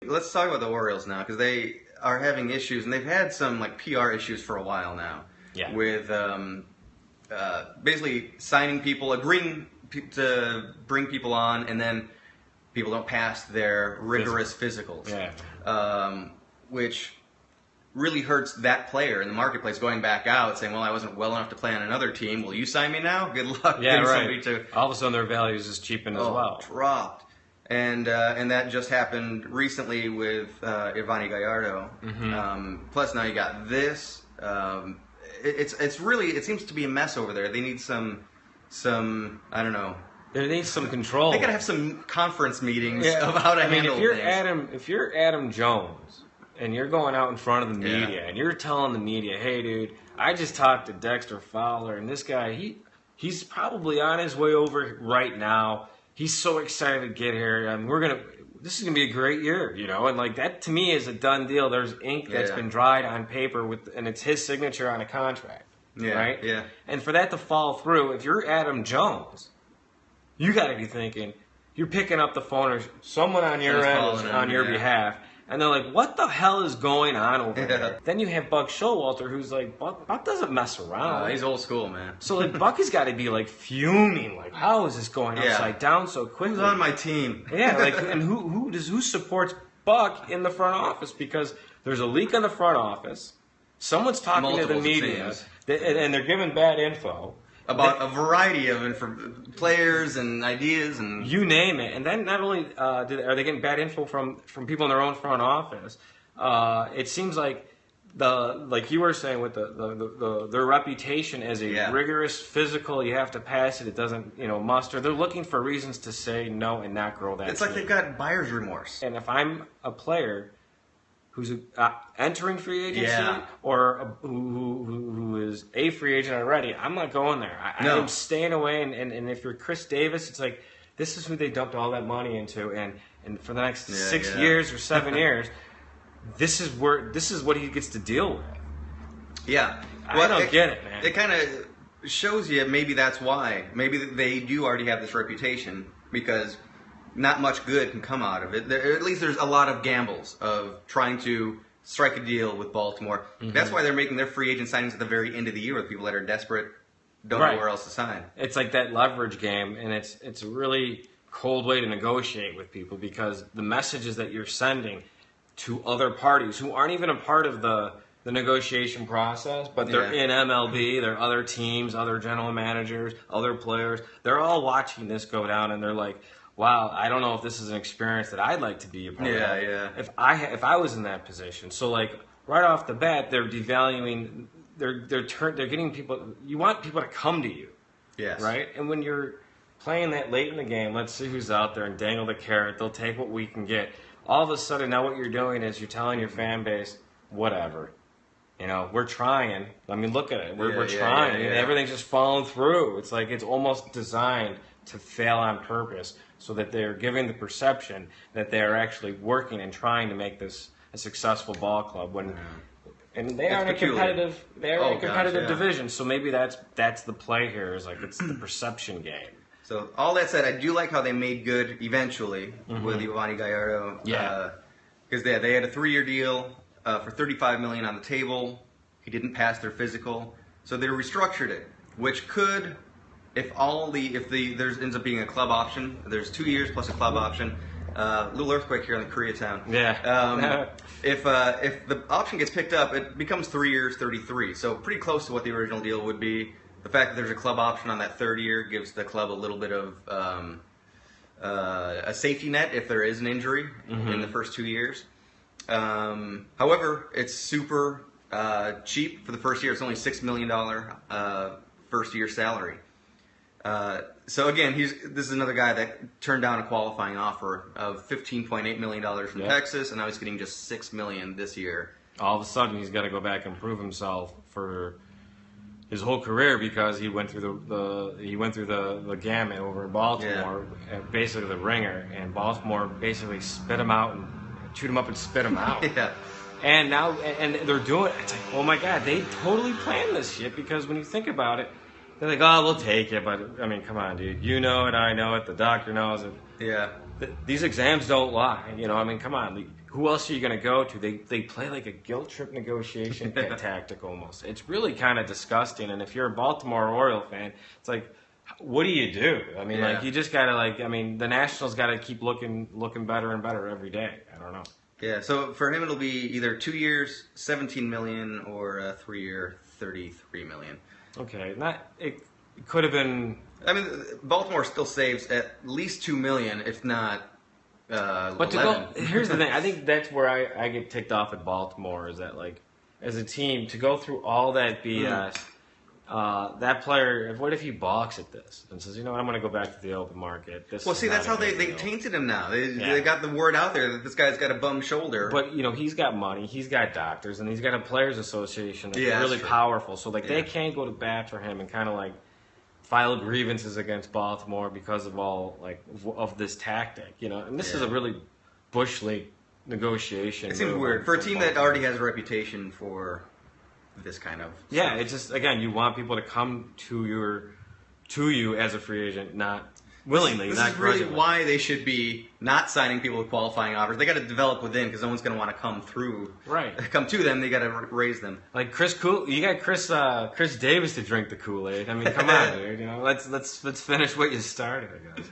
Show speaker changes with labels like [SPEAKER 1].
[SPEAKER 1] Let's talk about the Orioles now, because they are having issues, and they've had some like PR issues for a while now.
[SPEAKER 2] Yeah.
[SPEAKER 1] With basically signing people, agreeing to bring people on, and then people don't pass their rigorous physicals.
[SPEAKER 2] Yeah.
[SPEAKER 1] Which really hurts that player in the marketplace going back out saying, well, I wasn't well enough to play on another team. Will you sign me now? Good luck
[SPEAKER 2] Yeah,
[SPEAKER 1] getting
[SPEAKER 2] right.
[SPEAKER 1] somebody to...
[SPEAKER 2] All of a sudden their values is cheapened as well.
[SPEAKER 1] Dropped. And that just happened recently with Yovani Gallardo.
[SPEAKER 2] Mm-hmm.
[SPEAKER 1] Plus now you got this. It's really, it seems to be a mess over there. They need some I don't know.
[SPEAKER 2] There needs some control.
[SPEAKER 1] They gotta have some conference meetings of how to handle things.
[SPEAKER 2] If you're Adam Jones and you're going out in front of the media and you're telling the media, hey dude, I just talked to Dexter Fowler and this guy, he's probably on his way over right now. He's so excited to get here. I mean, this is gonna be a great year, you know. And like that to me is a done deal. There's ink that's been dried on paper and it's his signature on a contract, right?
[SPEAKER 1] Yeah.
[SPEAKER 2] And for that to fall through, if you're Adam Jones, you got to be thinking you're picking up the phone or someone on your end on your behalf, and they're like, "What the hell is going on over there?" Then you have Buck Showalter, who's like, "Buck doesn't mess around.
[SPEAKER 1] He's old school, man."
[SPEAKER 2] So like, Buck has got to be like fuming, like, "How is this going upside down so quickly?"
[SPEAKER 1] Who's on my team?
[SPEAKER 2] Yeah, like, and who supports Buck in the front office? Because there's a leak in the front office. Someone's talking to the media, and they're giving bad info.
[SPEAKER 1] About a variety of players and ideas and
[SPEAKER 2] you name it. And then not only are they getting bad info from people in their own front office, it seems like like you were saying with their reputation as a rigorous physical, you have to pass it. It doesn't muster. They're looking for reasons to say no and not grow that.
[SPEAKER 1] It's like they've got buyer's remorse.
[SPEAKER 2] And if I'm a player who's entering free agency or who is a free agent already, I'm not going there. I'm staying away. And if you're Chris Davis, it's like this is who they dumped all that money into, and for the next 6 years or 7 years, this is what he gets to deal with.
[SPEAKER 1] Yeah,
[SPEAKER 2] I don't get it, man.
[SPEAKER 1] It kind of shows you maybe that's why. Maybe they do already have this reputation because not much good can come out of it. At least there's a lot of gambles of trying to strike a deal with Baltimore. Mm-hmm. That's why they're making their free agent signings at the very end of the year with people that are desperate, don't know where else to sign.
[SPEAKER 2] It's like that leverage game, and it's a really cold way to negotiate with people because the messages that you're sending to other parties who aren't even a part of the negotiation process, but they're in MLB, they're other teams, other general managers, other players. They're all watching this go down, and they're like, wow, I don't know if this is an experience that I'd like to be a part of.
[SPEAKER 1] Yeah.
[SPEAKER 2] If I was in that position, so like right off the bat, they're devaluing. They're getting people. You want people to come to you, right? And when you're playing that late in the game, let's see who's out there and dangle the carrot. They'll take what we can get. All of a sudden, now what you're doing is you're telling your fan base, whatever. We're trying. I mean, look at it. We're trying, and everything's just falling through. It's like it's almost designed to fail on purpose, so that they're giving the perception that they're actually working and trying to make this a successful ball club. And they are in a competitive. They're in a competitive division, so maybe that's the play here. Is like it's the perception game.
[SPEAKER 1] So all that said, I do like how they made good eventually with Yovani Gallardo. Because they had a 3-year deal for $35 million on the table. He didn't pass their physical, so they restructured it, which could. If there ends up being a club option, there's 2 years plus a club option. Little earthquake here in the Koreatown.
[SPEAKER 2] Yeah.
[SPEAKER 1] If the option gets picked up, it becomes 3 years, 33. So pretty close to what the original deal would be. The fact that there's a club option on that third year gives the club a little bit of a safety net if there is an injury in the first 2 years. However, it's super cheap for the first year. It's only $6 million first year salary. So again, this is another guy that turned down a qualifying offer of $15.8 million from Texas, and now he's getting just $6 million this year.
[SPEAKER 2] All of a sudden, he's got to go back and prove himself for his whole career because he went through the gamut over in Baltimore, basically the ringer, and Baltimore basically spit him out and chewed him up and spit him out. And now, and they're doing it. It's like, oh my God, they totally planned this shit because when you think about it. They're like, oh, we'll take it, but, I mean, come on, dude. You know it, I know it, the doctor knows it.
[SPEAKER 1] Yeah.
[SPEAKER 2] These exams don't lie, I mean, come on. who else are you going to go to? They play like a guilt trip negotiation tactic almost. It's really kind of disgusting. And if you're a Baltimore Oriole fan, it's like, what do you do? I mean, like, you just got to, the Nationals got to keep looking better and better every day. I don't know.
[SPEAKER 1] Yeah, so for him it'll be either 2 years, $17 million, or a 3-year, $33 million.
[SPEAKER 2] Okay, it could have been.
[SPEAKER 1] I mean, Baltimore still saves at least $2 million, if not. But
[SPEAKER 2] here's the thing. I think that's where I get ticked off at Baltimore is that, like, as a team, to go through all that BS. That player, what if he balks at this and says, you know what, I'm going to go back to the open market.
[SPEAKER 1] That's how they tainted him now. They got the word out there that this guy's got a bum shoulder.
[SPEAKER 2] But, he's got money, he's got doctors, and he's got a players association that's really powerful. So, they can't go to bat for him and kind of, file grievances against Baltimore because of all, of this tactic, And this is a really Bush League negotiation.
[SPEAKER 1] It seems weird. For a team that already has a reputation for this kind of stuff.
[SPEAKER 2] It's just, again, you want people to come to you as a free agent, not willingly.
[SPEAKER 1] This is really why they should be not signing people with qualifying offers. They got to develop within because no one's going to want to come through.
[SPEAKER 2] Right.
[SPEAKER 1] Come to them. They got to raise them.
[SPEAKER 2] Like you got Chris Davis to drink the Kool-Aid. I mean, come on, dude. Let's finish what you started, I guess.